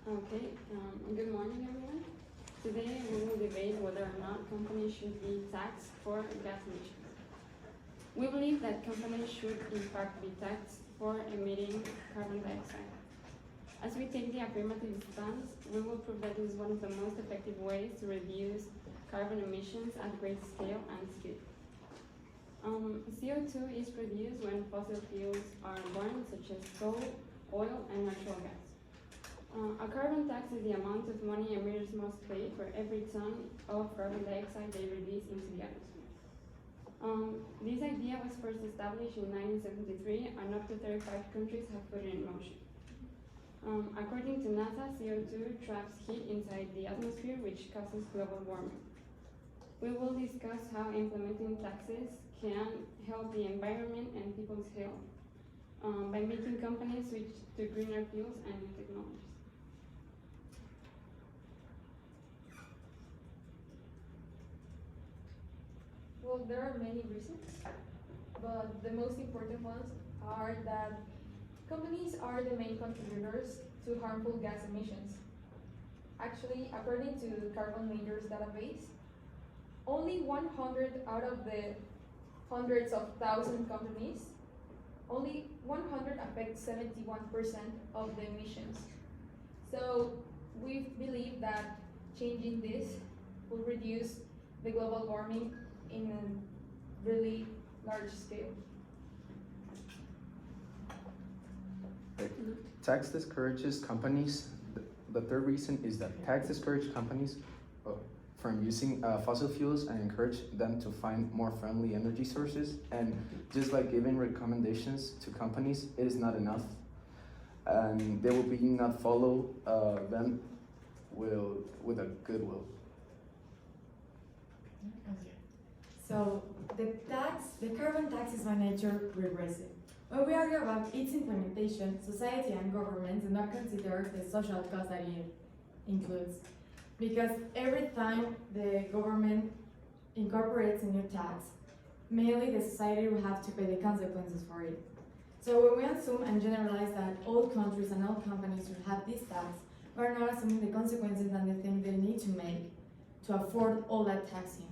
Okay, good morning everyone. Today we will debate whether or not companies should be taxed for gas emissions. We believe that companies should in fact be taxed for emitting carbon dioxide. As we take the affirmative stance, we will prove that this is one of the most effective ways to reduce carbon emissions at great scale and speed. CO2 is produced when fossil fuels are burned, such as coal, oil, and natural gas. A carbon tax is the amount of money emitters must pay for every ton of carbon dioxide they release into the atmosphere. This idea was first established in 1973, and up to 35 countries have put it in motion. According to NASA, CO2 traps heat inside the atmosphere, which causes global warming. We will discuss how implementing taxes can help the environment and people's health by making companies switch to greener fuels and new technologies. Well, there are many reasons, but the most important ones are that companies are the main contributors to harmful gas emissions. Actually, according to the Carbon Majors database, only 100 out of the hundreds of thousand companies, only 100 affect 71% of the emissions. So we believe that changing this will reduce the global warming in a really large scale. Tax discourages companies. The third reason is that tax discourages companies from using fossil fuels and encourage them to find more friendly energy sources. And just like giving recommendations to companies, it is not enough. And they will be not follow them with a goodwill. So the carbon tax is by nature regressive. When we argue about its implementation, society and government do not consider the social cost that it includes. Because every time the government incorporates a new tax, mainly the society will have to pay the consequences for it. So when we assume and generalize that all countries and all companies should have this tax, we are not assuming the consequences and the things they need to make to afford all that taxing.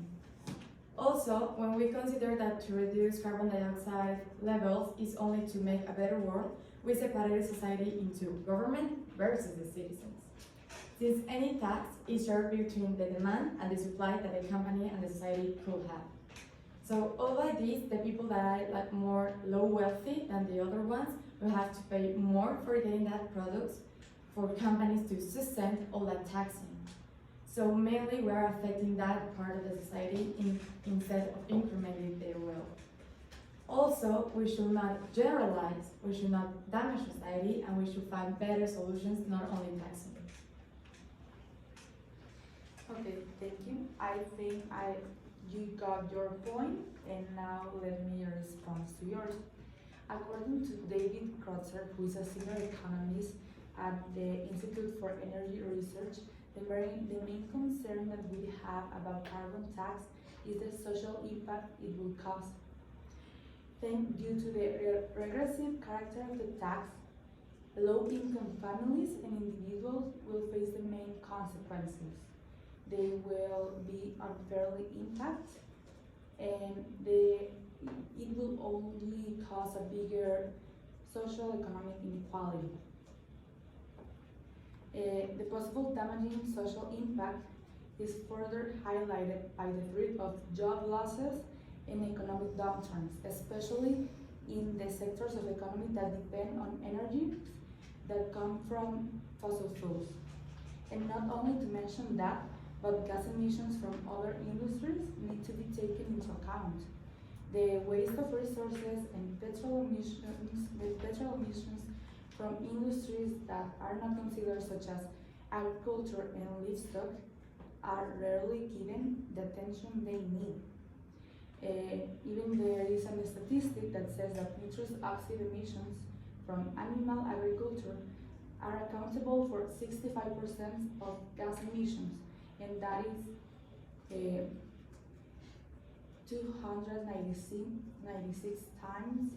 Also, when we consider that to reduce carbon dioxide levels is only to make a better world, we separate society into government versus the citizens. Since any tax is shared between the demand and the supply that a company and the society could have. So all like this, the people that are like more low wealthy than the other ones will have to pay more for getting that products for companies to sustain all that taxing. So mainly we are affecting that part of the society instead of incrementing their wealth. Also, we should not generalize, we should not damage society, and we should find better solutions, not only taxing. Okay, thank you. I think you got your point, and now let me respond to yours. According to David Kreutzer, who is a senior economist at the Institute for Energy Research, the main concern that we have about carbon tax is the social impact it will cause. Then, due to the regressive character of the tax, low-income families and individuals will face the main consequences. They will be unfairly impacted, and it will only cause a bigger social economic inequality. The possible damaging social impact is further highlighted by the threat of job losses and economic downturns, especially in the sectors of the economy that depend on energy that come from fossil fuels. And not only to mention that, but gas emissions from other industries need to be taken into account. The waste of resources and petrol emissions from industries that are not considered, such as agriculture and livestock, are rarely given the attention they need. Even there is a statistic that says that nitrous oxide emissions from animal agriculture are accountable for 65% of gas emissions, and that is 296 times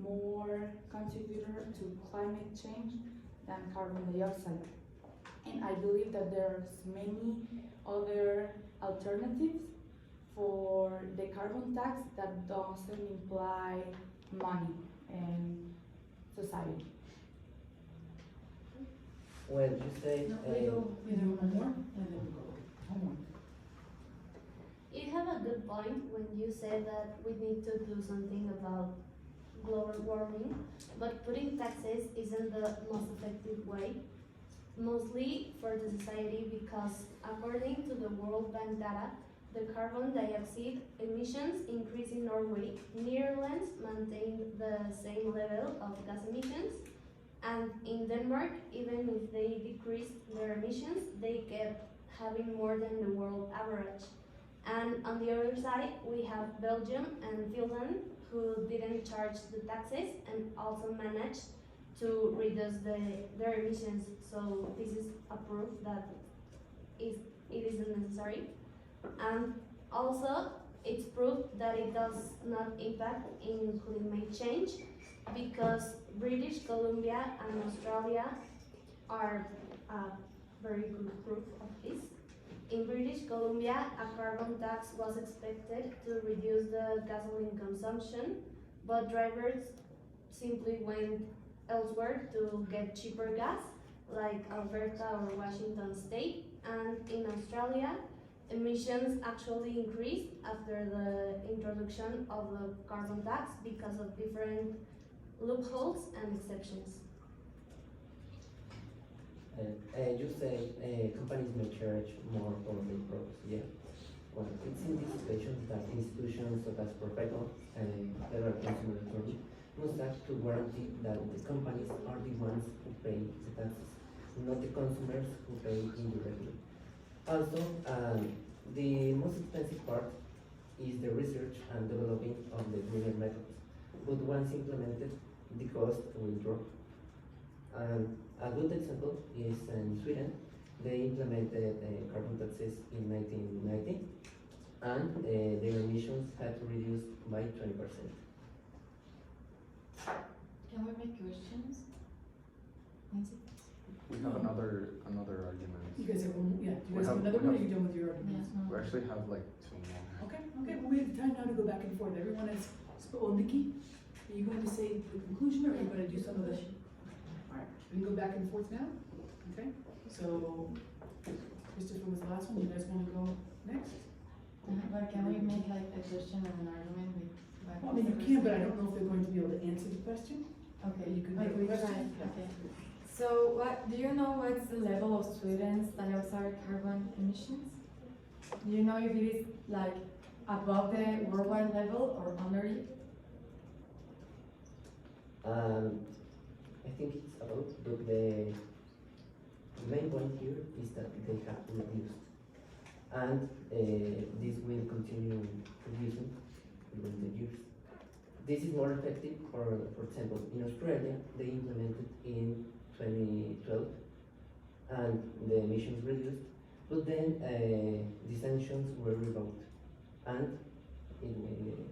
more contributor to climate change than carbon dioxide. and I believe that there's many other alternatives for the carbon tax that doesn't imply money and society. Well, you say, No, we do one more, and then we go homework. You have a good point when you say that we need to do something about global warming, but putting taxes isn't the most effective way, mostly for the society, because according to the World Bank data, the carbon dioxide emissions increase in Norway. Netherlands maintained the same level of gas emissions, and in Denmark, even if they decreased their emissions, they kept having more than the world average. And on the other side, we have Belgium and Finland, who didn't charge the taxes and also managed to reduce their emissions. So this is a proof that it isn't necessary. And also, it's proof that it does not impact in climate change, because British Columbia and Australia are very good proof of this. In British Columbia, a carbon tax was expected to reduce the gasoline consumption, but drivers simply went elsewhere to get cheaper gas, like Alberta or Washington State. And in Australia, emissions actually increased after the introduction of the carbon tax because of different loopholes and exceptions. you say companies may charge more for their products, yeah. Well, it's in this situation that institutions such as Profeco and Federal Consumer Authority must act to guarantee that the companies are the ones who pay the taxes, not the consumers who pay indirectly. Also, the most expensive part is the research and developing of the greener methods, but once implemented, the cost will drop. A good example is in Sweden. They implemented carbon taxes in 1990, and their emissions had reduced by 20%. Can we make questions? Nancy? We have another argument. You guys have one, yeah, do you We guys have have- another we one, or have- you done with your arguments? Yes, no. We actually have like 2 more. Okay, well, we have time now to go back and forth, everyone is, oh, Nikki, are you going to say the conclusion, or are you gonna do some of the? Alright, we can go back and forth now, okay, so, Christopher was the last one, you guys wanna go next? But can we make like a question and an argument with? like, Well, I mean, you can, but I don't know if they're going to be able to answer the question. Okay, You could like make a we try, question, yeah. okay. So what, do you know what's the level of Sweden's dioxide carbon emissions? Do you know if it is like above the worldwide level or under it? I think it's about, but the main point here is that they have reduced, and this will continue reducing during the years. This is more effective for example, in Australia, they implemented in 2012, and the emissions reduced, but then the sanctions were revoked, and implemented.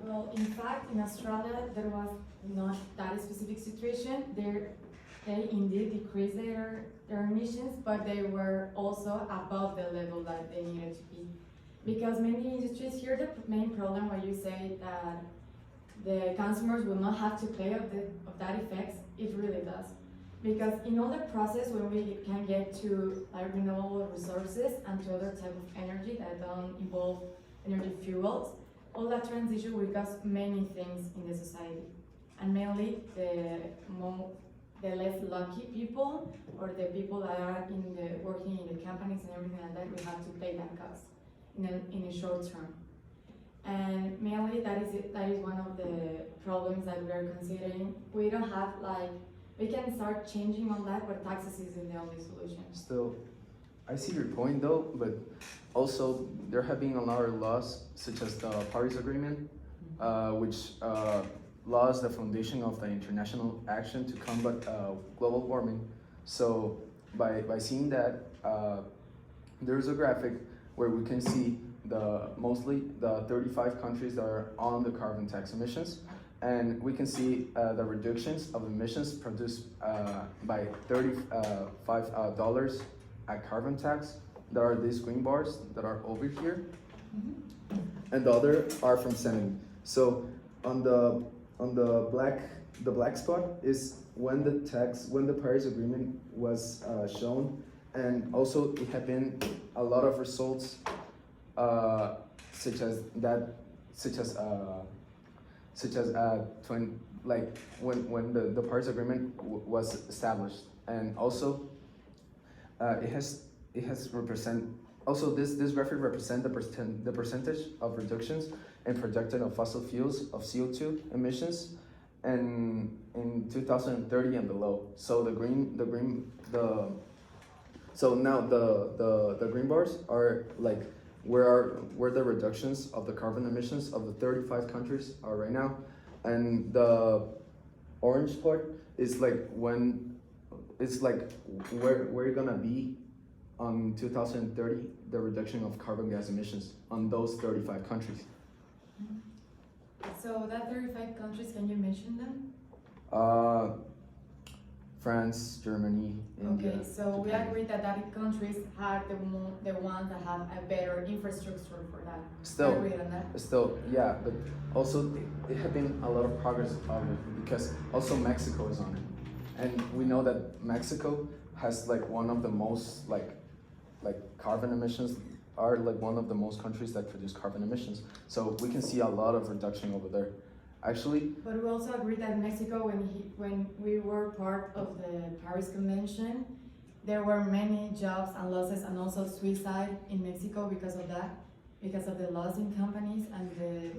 Well, in fact, in Australia, there was not that specific situation. They indeed decreased their emissions, but they were also above the level that they needed to be. Because many industries here, the main problem where you say that the consumers will not have to pay of that effects, it really does. Because in all the process when we can get to like renewable resources and to other type of energy that don't involve energy fuels, all that transition will cost many things in the society. And mainly the less lucky people, or the people that are working in the companies and everything like that, will have to pay that cost in a short term. And mainly that is one of the problems that we are considering. We don't have we can start changing on that, but taxes isn't the only solution. Still, I see your point though, but also there have been a lot of laws, such as the Paris Agreement, which laws the foundation of the international action to combat global warming. So by seeing that, there's a graphic where we can see mostly the 35 countries that are on the carbon tax emissions, and we can see the reductions of emissions produced by $35 at carbon tax. There are these green bars that are over here, and the other are from 70. So on the black spot is when the Paris Agreement was shown, and also it had been a lot of results such as when the Paris Agreement was established, and also it has represent also this graphic represent the percentage of reductions in projected of fossil fuels of CO2 emissions and in 2030 and below. So the green bars are like where the reductions of the carbon emissions of the 35 countries are right now, and the orange part is like when it's like where you're gonna be on 2030, the reduction of carbon gas emissions on those 35 countries. So that 35 countries, can you mention them? France, Germany, India. Okay, so we Japan. agree that countries are the ones that have a better infrastructure for that. Still, We agree on that? Still, yeah, but also it had been a lot of progress on it because also Mexico is on it, and we know that Mexico has like one of the most like carbon emissions are like one of the most countries that produce carbon emissions. So we can see a lot of reduction over there. Actually, But we also agree that Mexico, when we were part of the Paris Convention, there were many jobs and losses and also suicide in Mexico because of that, because of the loss in companies, and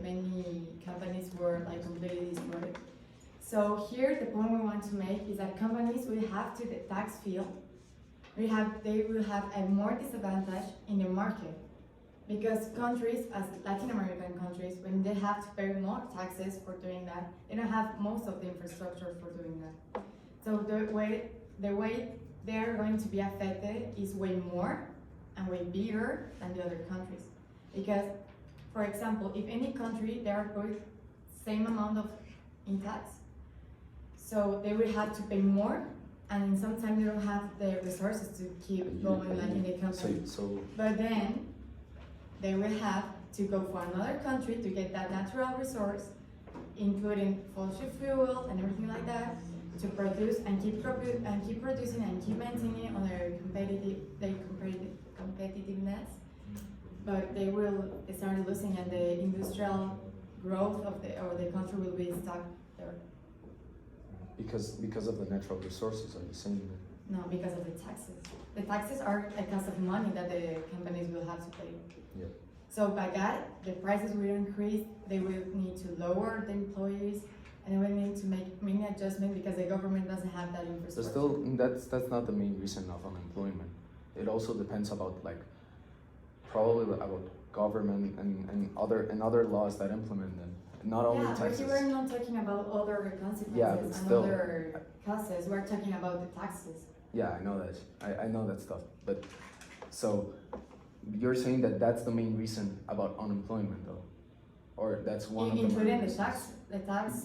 many companies were like completely destroyed. So here the point we want to make is that companies will have to the tax field, they will have a more disadvantage in the market. Because countries, as Latin American countries, when they have to pay more taxes for doing that, they don't have most of the infrastructure for doing that. So the way they're going to be affected is way more and way bigger than the other countries. Because, for example, if any country, they are put same amount of in tax, so they will have to pay more, and sometimes they don't have the resources to keep going like in the country. But then they will have to go for another country to get that natural resource, including fossil fuel and everything like that, to produce and keep producing and keep maintaining on their competitiveness. But they will start losing, and the industrial growth of the country will be stuck there. because of the natural resources, are you saying that? No, because of the taxes. The taxes are a cost of money that the companies will have to pay. Yeah. So by that, the prices will increase, they will need to lower the employees, and they will need to make many adjustments because the government doesn't have that But infrastructure. still, that's not the main reason of unemployment. It also depends about probably about government and other laws that implement them. Not only Yeah, but taxes. here we're not talking about other consequences Yeah, but and still. other causes, we're talking about the taxes. Yeah, I know that. I know that stuff. But so you're saying that that's the main reason about unemployment, though, or that's one of the main Including the reasons. tax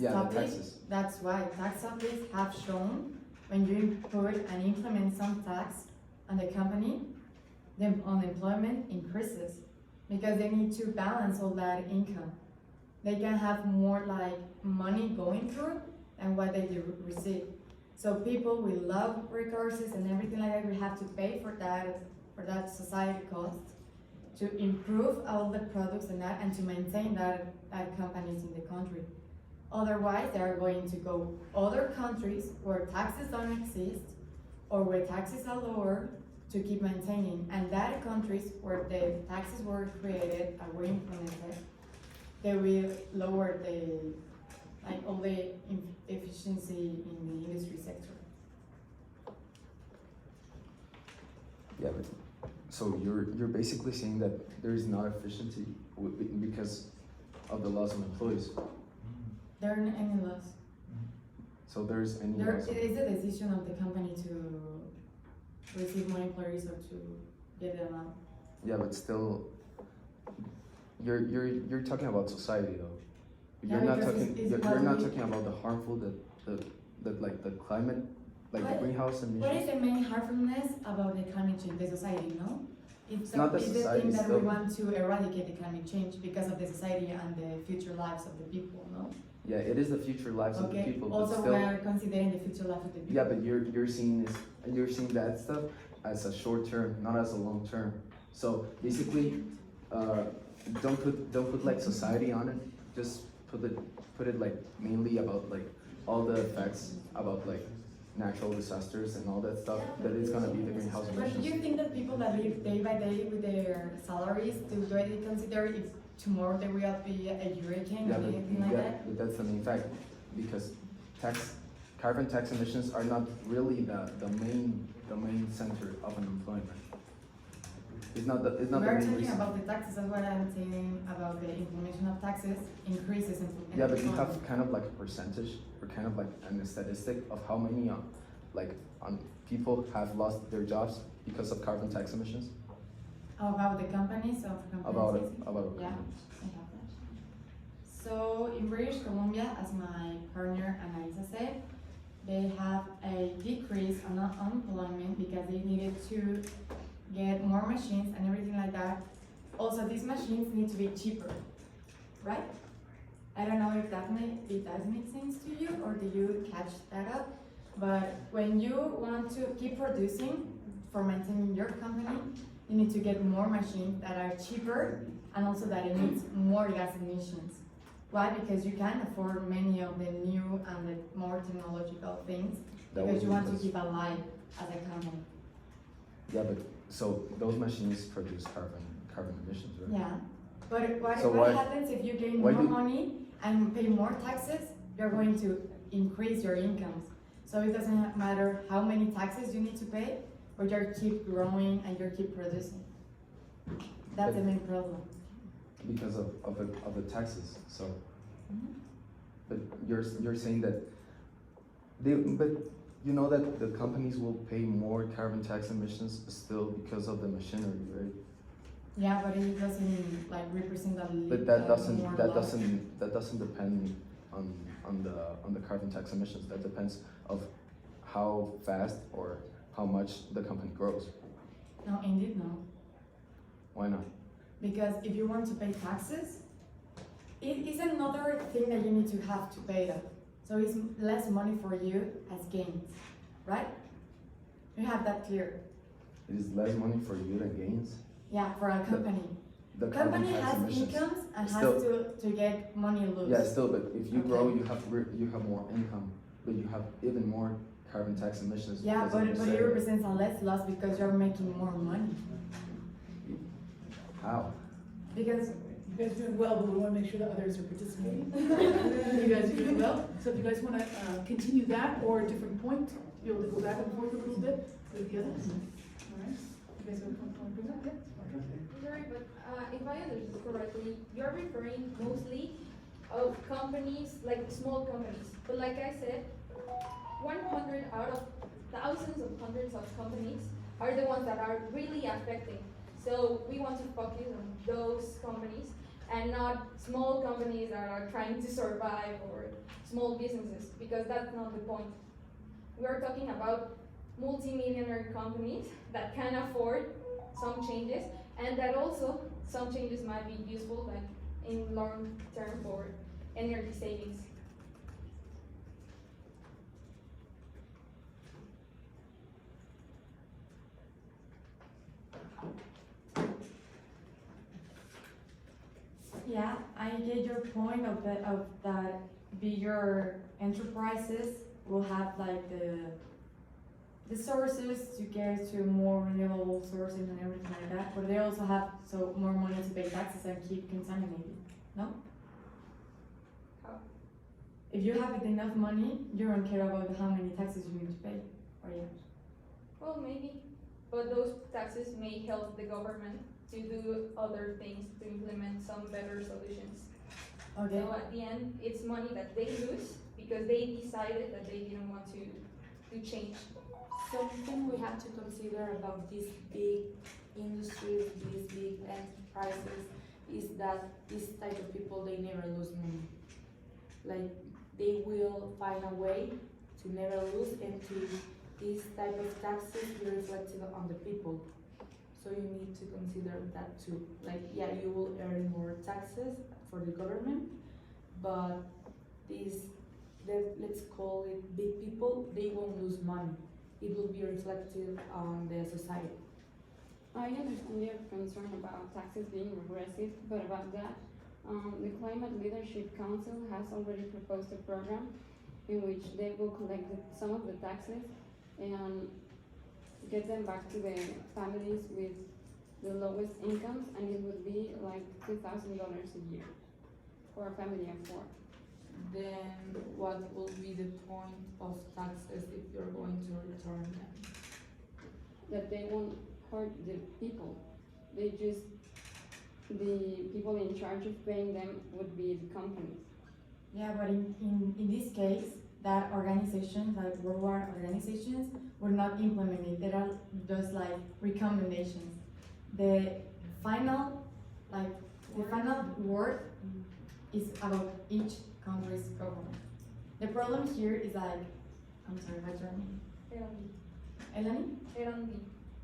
Yeah, the topic, taxes. that's why tax topics have shown when you put and implement some tax on the company, the unemployment increases because they need to balance all that income. They can have more money going through than what they receive. So people will love resources and everything like that. We have to pay for that society cost to improve all the products and to maintain that companies in the country. Otherwise, they are going to go other countries where taxes don't exist or where taxes are lower to keep maintaining. And that countries where the taxes were created and were implemented, they will lower all the efficiency in the industry sector. Yeah, but so you're basically saying that there is not efficiency because of the loss of employees. There aren't any loss. So there's any There loss. it is a decision of the company to receive more employees or to get them out. Yeah, but still, you're talking about society though, You're Yeah, not because talking. it's You're not probably- talking about the harmful, the like the climate, like the What- greenhouse What is emissions. the main harmfulness about the climate change, the society, no? It's not the it's society, thing that we still. want to eradicate the climate change because of the society and the future lives of the people, no? Yeah, it is the future lives of the Okay, people, but also still. we are considering the future life of the people. Yeah, but you're seeing that stuff as a short term, not as a long term. So basically, don't put like society on it. Just put it like mainly about like all the effects about like natural disasters and all that stuff. That is gonna be the greenhouse But do emissions. you think that people that live day by day with their salaries, do they consider if tomorrow there will be a hurricane Yeah, or but, anything like yeah, that? but that's the main fact, because carbon tax emissions are not really the main center of unemployment. It's not the We're main talking reason. about the taxes, that's what I'm saying about the implementation of taxes increases in. Yeah, but you have kind of like a percentage or kind of like a statistic of how many people have lost their jobs because of carbon tax emissions. About the companies of About companies. Yeah. companies. I have that. So in British Columbia, as my partner Analisa said, they have a decrease on unemployment because they needed to get more machines and everything like that. Also, these machines need to be cheaper, right? I don't know if it does make sense to you or do you catch that up? But when you want to keep producing for maintaining your company, you need to get more machines that are cheaper and also that emits more gas emissions. Why? Because you can't afford many of the new and the more technological things That because was you want to because- keep alive as a company. Yeah, but so those machines produce carbon emissions, right? Yeah. But what, So what why- happens if you gain why more do- money and pay more taxes? You're going to increase your incomes. So it doesn't matter how many taxes you need to pay, but you keep growing and you keep producing. That's the main problem. Because of the taxes. So, Mhm. but you're saying that but you know that the companies will pay more carbon tax emissions still because of the machinery, right? Yeah, but it doesn't like represent a But that more loss. doesn't depend on the carbon tax emissions. That depends of how fast or how much the company grows. No, indeed no. Why not? Because if you want to pay taxes, it is another thing that you need to have to pay them. So it's less money for you as gains, right? You have that clear. It is less money for you than gains. Yeah, for a company. The carbon Company tax has emissions. incomes and Still- has to get money loose. Yeah, still, but if you Okay. grow, you have more income, but you have even more carbon tax emissions. Yeah, because of but the it sector. represents a less loss because you're making more money. How? Because You guys are doing well, but we wanna make sure that others are participating. You guys are doing well, so if you guys wanna, continue that or a different point, be able to go back and forth a little bit with the others. Alright, you guys want to bring that, yeah? Sorry, but if I understood correctly, you're referring mostly of companies, like small companies. But like I said, 100 out of thousands of hundreds of companies are the ones that are really affecting. So we want to focus on those companies and not small companies that are trying to survive or small businesses, because that's not the point. We are talking about multi-millionaire companies that can afford some changes, and that also some changes might be useful, like in long term for energy savings. yeah, I get your point of that bigger enterprises will have like the sources to get to more renewable sources and everything like that, but they also have so more money to pay taxes and keep contaminating. No? How? If you have enough money, you don't care about how many taxes you need to pay, or yeah. Well, maybe, but those taxes may help the government to do other things, to implement some better solutions. Okay. So at the end, it's money that they lose because they decided that they didn't want to change. Something we have to consider about these big industries, these big enterprises, is that this type of people, they never lose money. like they will find a way to never lose and to this type of taxes be reflected on the people. So you need to consider that too. Like, yeah, you will earn more taxes for the government, but let's call it big people, they won't lose money. It will be reflected on the society. I understand your concern about taxes being regressive, but about that, the Climate Leadership Council has already proposed a program in which they will collect some of the taxes and get them back to the families with the lowest incomes, and it would be like $2,000 a year for a family of 4. Then what will be the point of taxes if you're going to return them? That they won't hurt the people. The people in charge of paying them would be the companies. Yeah, but in this case, that organizations, like worldwide organizations, will not implement it. They are just like recommendations. The final word is about each country's government. The problem here is like, I'm sorry, what's your name? Elani?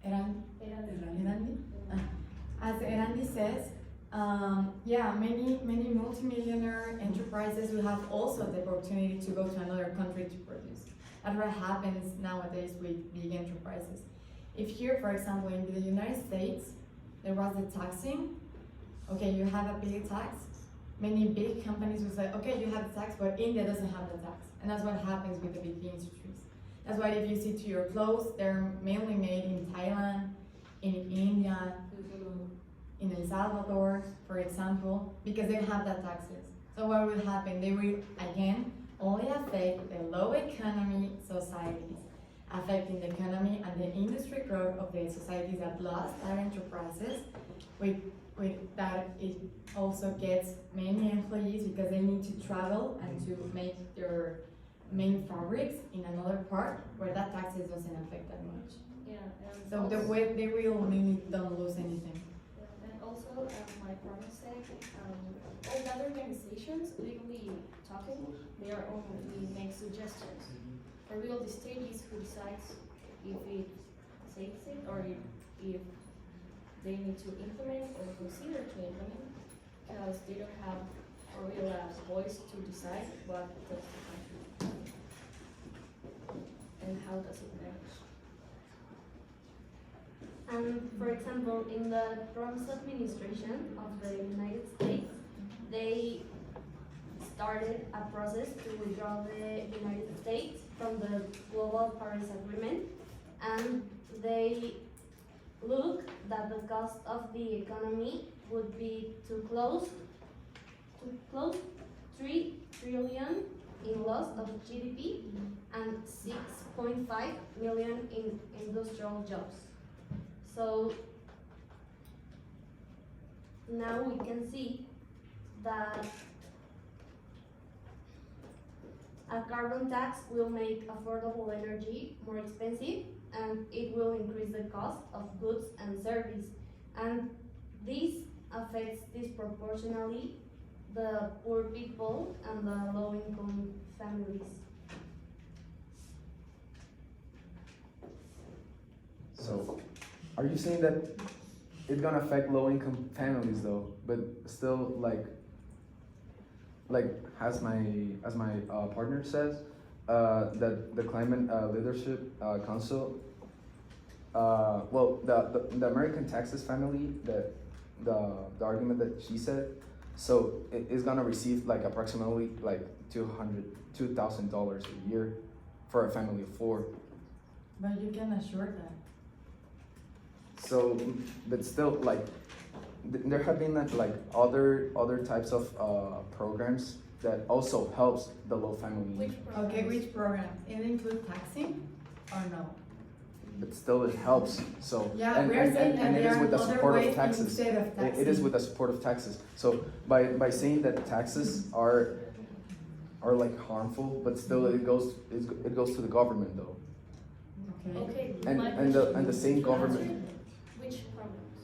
Erandi? As Erandi says, many multimillionaire enterprises will have also the opportunity to go to another country to produce. That's what happens nowadays with big enterprises. If here, for example, in the United States, there was a taxing, okay, you have a big tax, many big companies will say, okay, you have the tax, but India doesn't have the tax. And that's what happens with the big industries. That's why if you see to your clothes, they're mainly made in Thailand, in India, in El Salvador, for example, because they have that taxes. So what will happen? They will, again, only affect the low economy societies, affecting the economy and the industry growth of the societies that lost their enterprises. With that, it also gets many employees because they need to travel and to make their main fabrics in another part where that taxes doesn't affect that much. Yeah, and So also, the way they will really don't lose anything. and also, as my partner said, all the other organizations, legally talking, they are only make suggestions. For real, the state is who decides if it says it or if they need to implement or consider to implement, because they don't have a real voice to decide what does the country and how does it manage. And for example, in the Trump's administration of the United States, they started a process to withdraw the United States from the Global Paris Agreement, and they look that the cost of the economy would be to close 3 trillion in loss of GDP and 6.5 million in industrial jobs. So now we can see that a carbon tax will make affordable energy more expensive, and it will increase the cost of goods and service, and this affects disproportionately the poor people and the low-income families. So, are you saying that it's gonna affect low-income families though, but still like as my partner says, that the Climate Leadership Council, well, the American Taxes family, the argument that she said, so it is gonna receive like approximately like $2,000 a year for a family of 4. But you can assure that. So, but still, like, there have been like other types of programs that also helps the low family. Okay, which programs? It include taxing or no? But still, it helps. So, Yeah, and, we are and, saying and, that and it there is are with the other support of ways taxes. instead of It is with the support of taxes. So by saying that taxes are like harmful, but still it goes to the government though. Okay. Okay, And my and the question and the same is, government. which programs?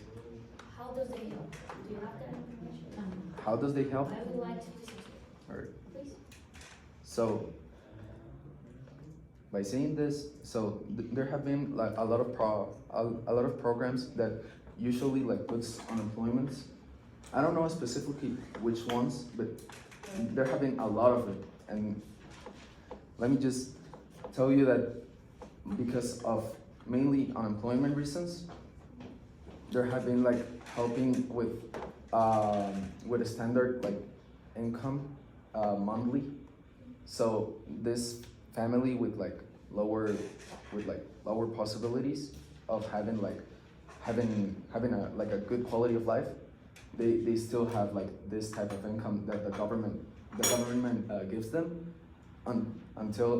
How does they help? Do you have that information? How does they help? I would like to listen to it. Alright. Please. So by saying this, so there have been like a lot of programs that usually like puts unemployment. I don't know specifically which ones, but there have been a lot of it. And let me just tell you that because of mainly unemployment reasons, there have been like helping with a standard like income monthly. So this family with lower possibilities of having a good quality of life, they still have like this type of income that the government gives them until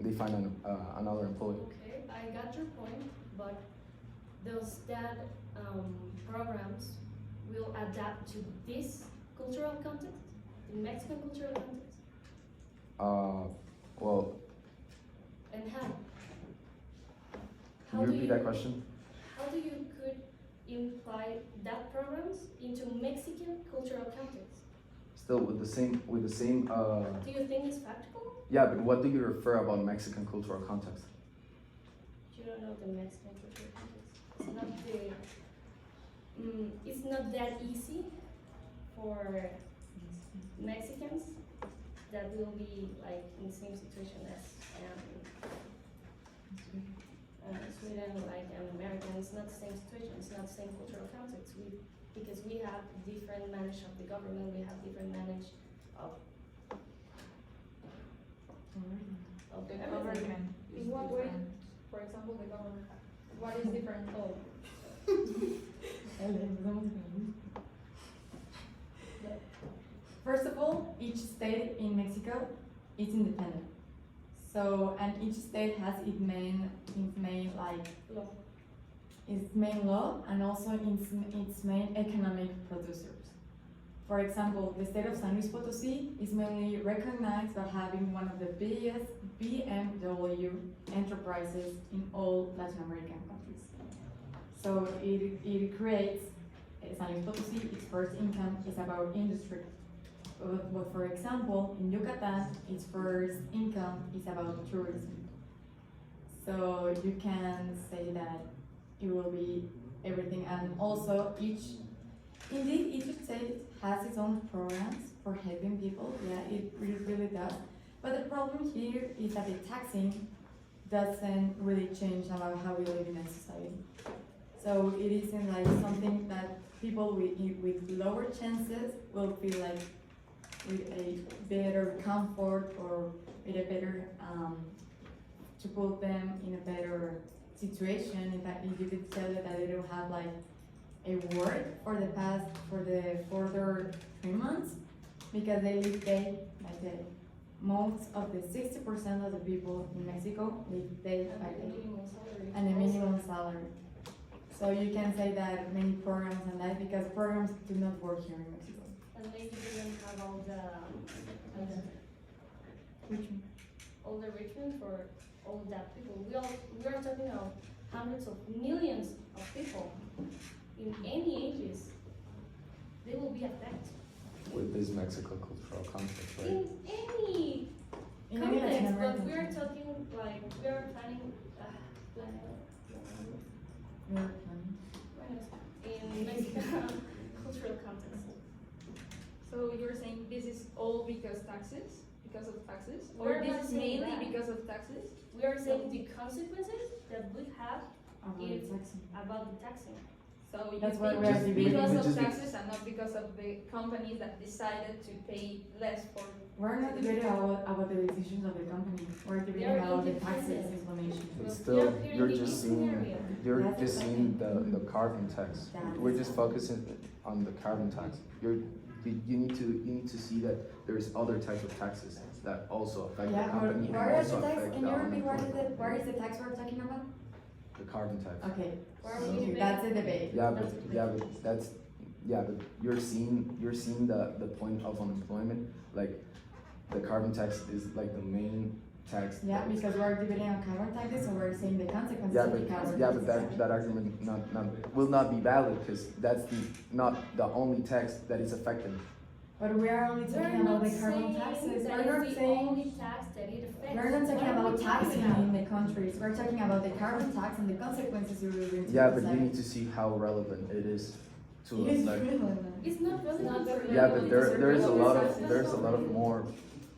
they find another employee. Okay, I got your point, but those programs will adapt to this cultural context, the Mexican cultural context, Well, and how? can you repeat that question? How do you could imply that programs into Mexican cultural context? Still with the same Do you think it's practical? yeah, but what do you refer about Mexican cultural context? You don't know the Mexican cultural context. It's not it's not that easy for Mexicans that will be like in the same situation as Sweden, like Americans. It's not the same situation. It's not the same cultural context. Because we have different manage of the government. We have different manage of The everything. government. In what way? For example, the government. What is different? Oh, First of all, each state in Mexico is independent. So, and each state has its main Law. its main law and also its main economic producers. For example, the state of San Luis Potosí is mainly recognized by having one of the biggest BMW enterprises in all Latin American countries. So it creates, San Luis Potosí, its first income is about industry. But for example, in Yucatan, its first income is about tourism. So you can say that it will be everything, and also each state has its own programs for helping people. Yeah, it really does. But the problem here is that the taxing doesn't really change about how we live in a society. So it isn't like something that people with lower chances will feel like with a better comfort or with a better to put them in a better situation. In fact, if you could tell that they don't have like a work for the further 3 months because they live day by day. Most of the 60% of the people in Mexico live day by day and the minimum salary. So you can say that many programs and that because programs do not work here in Mexico. And maybe we don't have all the enrichment for all that people. We are talking about hundreds of millions of people in any ages. They will be affected. With this Mexico cultural context, right? In any In any Latin context, but American we are country. talking like we are planning in Mexican cultural context. so you're saying this is all because taxes? Because of taxes? We're Or not this is saying mainly that. because of taxes? We are saying the consequences that we have About If- the taxing. about the taxing. So you That's why think we are it's debating. because of Just be- taxes and not because of the companies that decided to pay less for. We're not debating about the decisions of the company. We're debating They are about the taxes independent. implementation. But Well, still, we are here you're in just the seeing scenario. That's seeing exactly. the carbon tax. That We're is just exactly. focusing on the carbon tax. You need to see that there's other types of taxes that also affect the Yeah, but company and where is also the tax? affect Can the you repeat unemployment. where is the tax we're talking about? The carbon tax. Okay, Why are we okay, debating? that's a debate. But you're seeing the point of unemployment, like the carbon tax is like the main tax. Yeah, because we're debating on carbon taxes, so we're saying the consequences Yeah, of the but carbon yeah, but taxes. that argument will not be valid because that's not the only tax that is affected. But we are only We're talking about not the carbon saying taxes. that We're not it's the saying only tax that it affects. we're not talking What are we about talking taxing about? in the countries. We're talking about the carbon tax and the consequences it will bring to Yeah, but you society. need to see how relevant it is to It is like. relevant. It's not relevant for Yeah, you. but there's a lot of more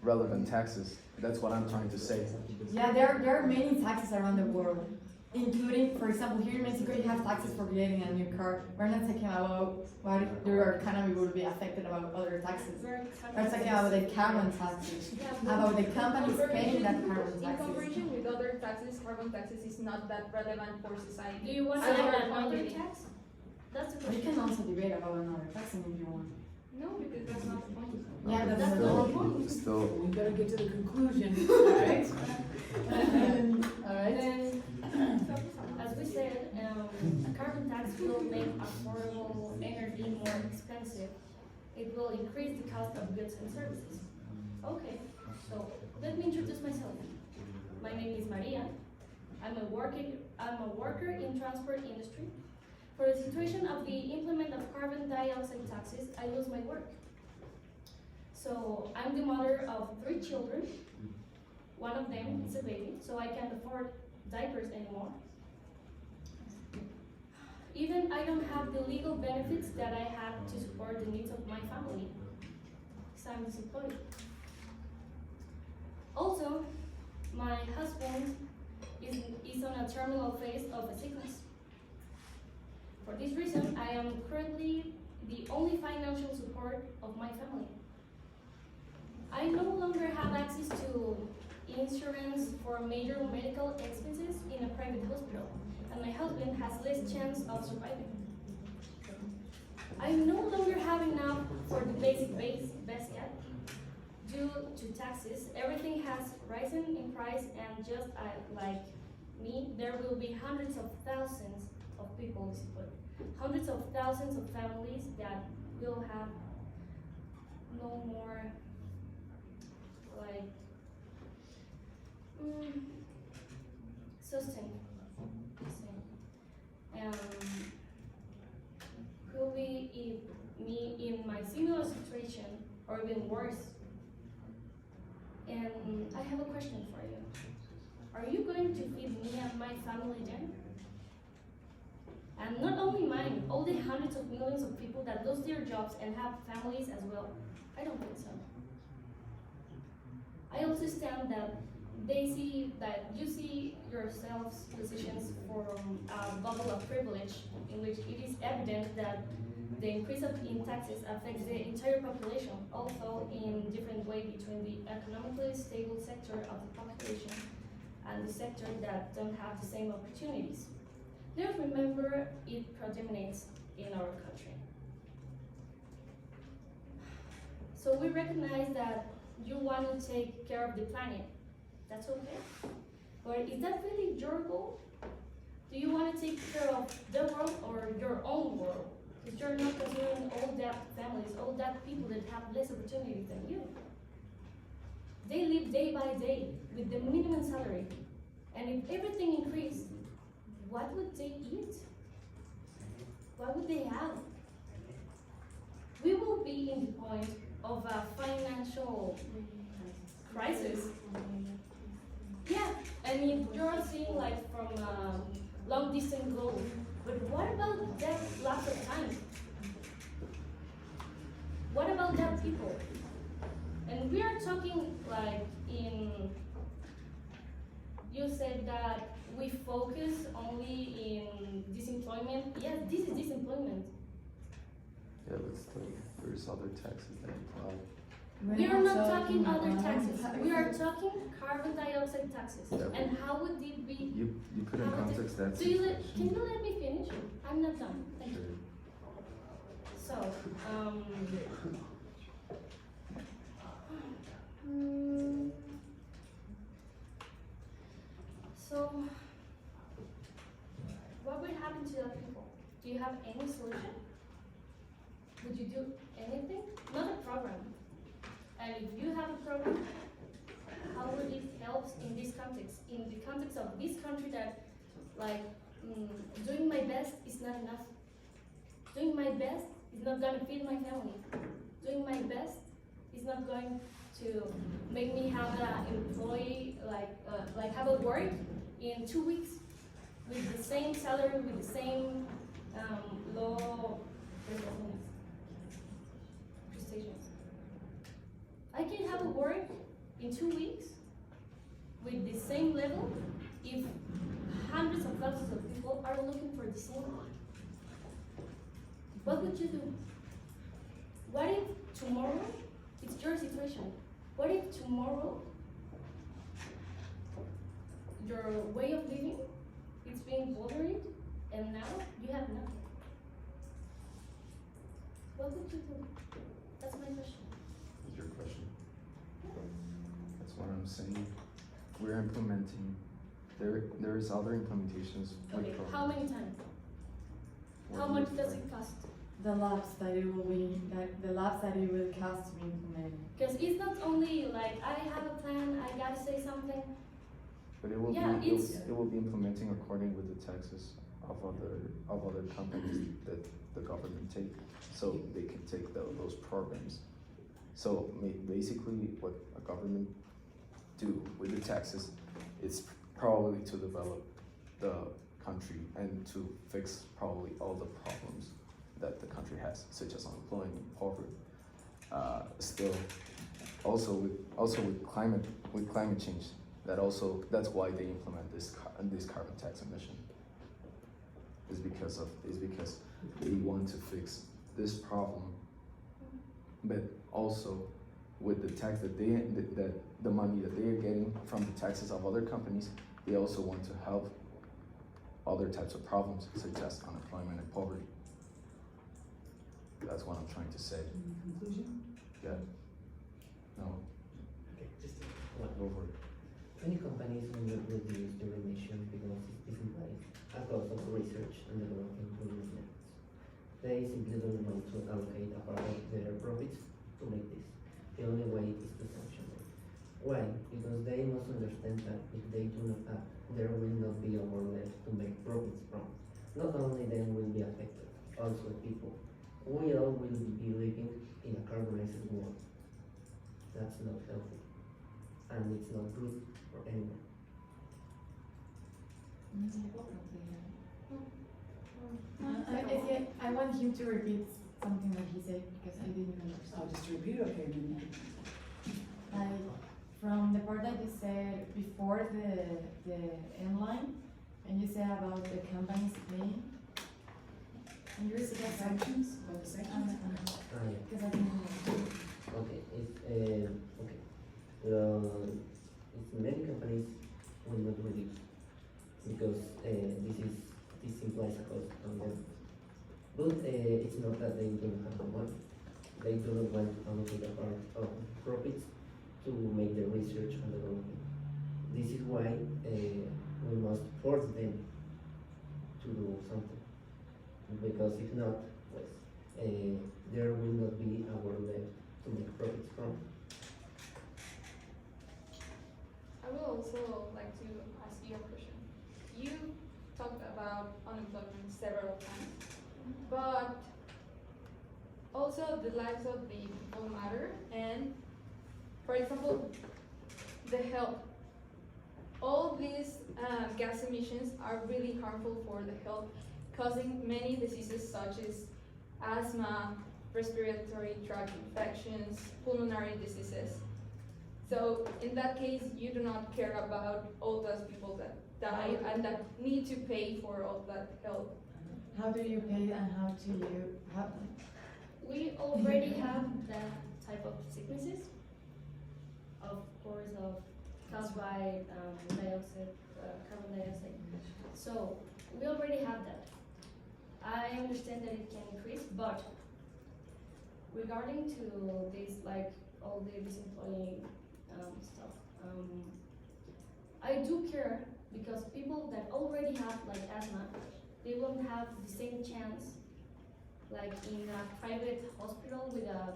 relevant taxes. That's what I'm trying to say. Yeah, there are many taxes around the world, including, for example, here in Mexico, you have taxes for getting a new car. We're not talking about what your economy will be affected about other taxes. We're We're talking about the carbon taxes, about the companies paying that carbon In taxes. comparison with other taxes, carbon taxes is not that relevant for society. Do you want As to our add another country. tax? That's the We question. can also debate about another taxing if you want. No, because that's not the point. Yeah, But that's the whole point. Still, We better get to the conclusion, alright? Alright, Then, as we said, a carbon tax will make affordable energy more expensive. It will increase the cost of goods and services. Okay, so let me introduce myself. My name is Maria. I'm a worker in transport industry. For the situation of the implement of carbon dioxide taxes, I lose my work. So I'm the mother of 3 children. One of them is a baby, so I can't afford diapers anymore. Even I don't have the legal benefits that I have to support the needs of my family, because I'm disemployed. Also, my husband is on a terminal phase of a sickness. For this reason, I am currently the only financial support of my family. I no longer have access to insurance for major medical expenses in a private hospital, and my husband has less chance of surviving. I no longer have enough for the basic basket. Due to taxes, everything has risen in price, and just like me, there will be hundreds of thousands of people displaced. Hundreds of thousands of families that will have no more like sustain. Could be me in my similar situation or even worse. And I have a question for you. Are you going to feed me and my family then? And not only mine, all the hundreds of millions of people that lose their jobs and have families as well. I don't think so. I also stand that you see yourselves positions from a bubble of privilege in which it is evident that the increase in taxes affects the entire population, also in different way between the economically stable sector of the population and the sector that don't have the same opportunities. Just remember, it predominates in our country. So we recognize that you want to take care of the planet. That's okay. But is that really your goal? Do you want to take care of the world or your own world? Because you're not considering all that families, all that people that have less opportunities than you. They live day by day with the minimum salary. And if everything increased, what would they eat? What would they have? We will be in the point of a financial crisis. Yeah, I mean, you're seeing like from a long distance goal, but what about that lapse of time? What about that people? And we are talking like you said that we focus only in disemployment. Yes, this is disemployment. yeah, but still, there's other taxes that apply. We are not talking about other taxes. We are talking carbon dioxide taxes. Yeah. And how would it be? You put in How would context that Can you situation. let me finish? I'm not done. Thank you. Sure. So, hmm, so, what would happen to that people? Do you have any solution? Would you do anything? Not a program. And if you have a program, how would it help in this context? In the context of this country that, like, doing my best is not enough. Doing my best is not gonna feed my family. doing my best is not going to make me have an employee like have a work in 2 weeks with the same salary, with the same low prestations. I can have a work in 2 weeks with the same level if hundreds of thousands of people are looking for the same one. What would you do? What if tomorrow, it's your situation, what if tomorrow your way of living is being bothered and now you have nothing? What would you do? That's my question. Is your question? That's what I'm saying. We're implementing. There is other implementations. with Okay, programs. how many times? What How do you much does think? it cost? The labs that it will be, the labs that it will cost to be implemented. Because it's not only like I have a plan, I gotta say something. But it will Yeah, be it's- it will be implementing according with the taxes of other companies that the government take, so they can take those programs. So basically, what a government do with the taxes, it's probably to develop the country and to fix probably all the problems that the country has, such as unemployment, poverty. Still, also with climate change. That's why they implement this carbon tax emission. Is because they want to fix this problem, but also with the tax that the money that they are getting from the taxes of other companies, they also want to help other types of problems such as unemployment and poverty. That's what I'm trying to say. In conclusion? Yeah. No. Okay, just Go for it. many companies will not reduce their emission because this implies a cost of research and developing improvement methods. They simply don't want to allocate a part of their profits to make this. The only way is to sanction them. Why? Because they must understand that if they do not act, there will not be a world left to make profits from. Not only them will be affected, also people. We all will be living in a carbonized world. That's not healthy. And it's not good for anyone. I want him to repeat something that he said because I didn't I'll understand. just repeat, okay, and then Like, from the part that you said before the end line, and you said about the companies paying. Can you repeat that? sanctions, about the sanctions? Yeah. Because I didn't understand. Okay, okay. It's many companies will not reduce because this implies a cost on them. But it's not that they don't have the money. They do not want to allocate a part of profits to make the research and development. This is why we must force them to do something. Because if not, pues, there will not be a world left to make profits from. I would also like to ask you a question. You talked about unemployment several times, but also the lives of the people matter, and for example, the health. All these gas emissions are really harmful for the health, causing many diseases such as asthma, respiratory tract infections, pulmonary diseases. So in that case, you do not care about all those people that die and that need to pay for all that health. How do you pay and how do you have them? We already have that type of sicknesses, of course, caused by dioxide, carbon dioxide. So we already have that. I understand that it can increase, but regarding to this, like all the disemploying stuff, I do care because people that already have like asthma, they won't have the same chance like in a private hospital with a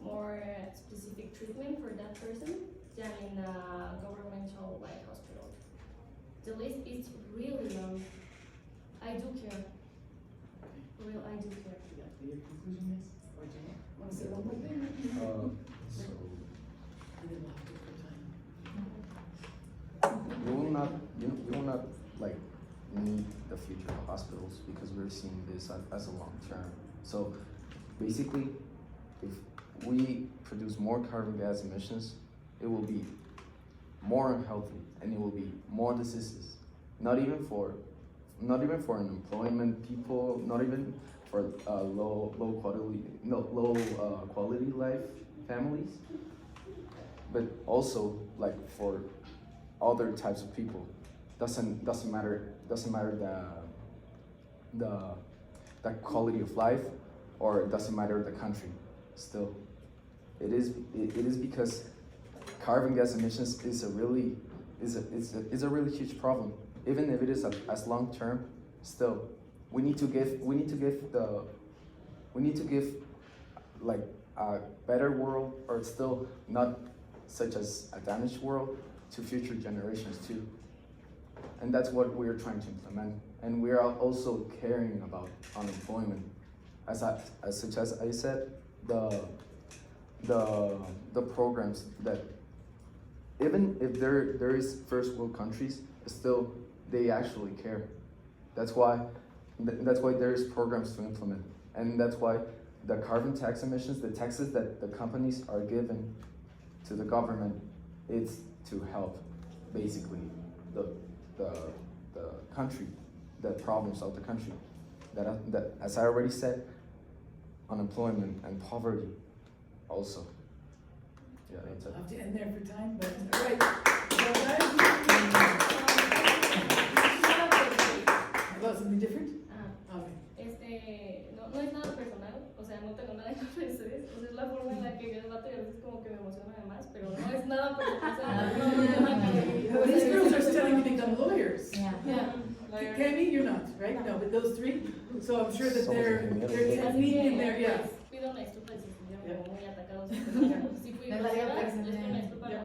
more specific treatment for that person than in a governmental like hospital. The list is really long. I do care. I do care. Yeah, your conclusion is? Want to say one more thing? So And then we'll have to go time. you will not like need the future of hospitals because we're seeing this as a long term. So basically, if we produce more carbon gas emissions, it will be more unhealthy and it will be more diseases. Not even for unemployment people, not even for low quality life families, but also like for other types of people. Doesn't matter the quality of life, or it doesn't matter the country. Still, it is because carbon gas emissions is a really huge problem. Even if it is as long term, still we need to give like a better world, or still not such as a damaged world, to future generations too. And that's what we're trying to implement. And we are also caring about unemployment, such as I said, the programs that even if there is first world countries, still they actually care. That's why there's programs to implement, and that's why the carbon tax emissions, the taxes that the companies are given to the government, it's to help basically the country, the problems of the country. That as I already said, unemployment and poverty also. Yeah, that's it. I'll have to end there for time, but all right. Well, about something different? Okay. No es nada personal, o sea, no tengo nada en contra de ustedes, o sea, es la forma en la que yo debato y a veces como que me emociona además, pero no es nada personal. Well, these girls are studying to become lawyers. Yeah. Yeah. Kemi, you're not, right? No, but those three. So I'm sure that they're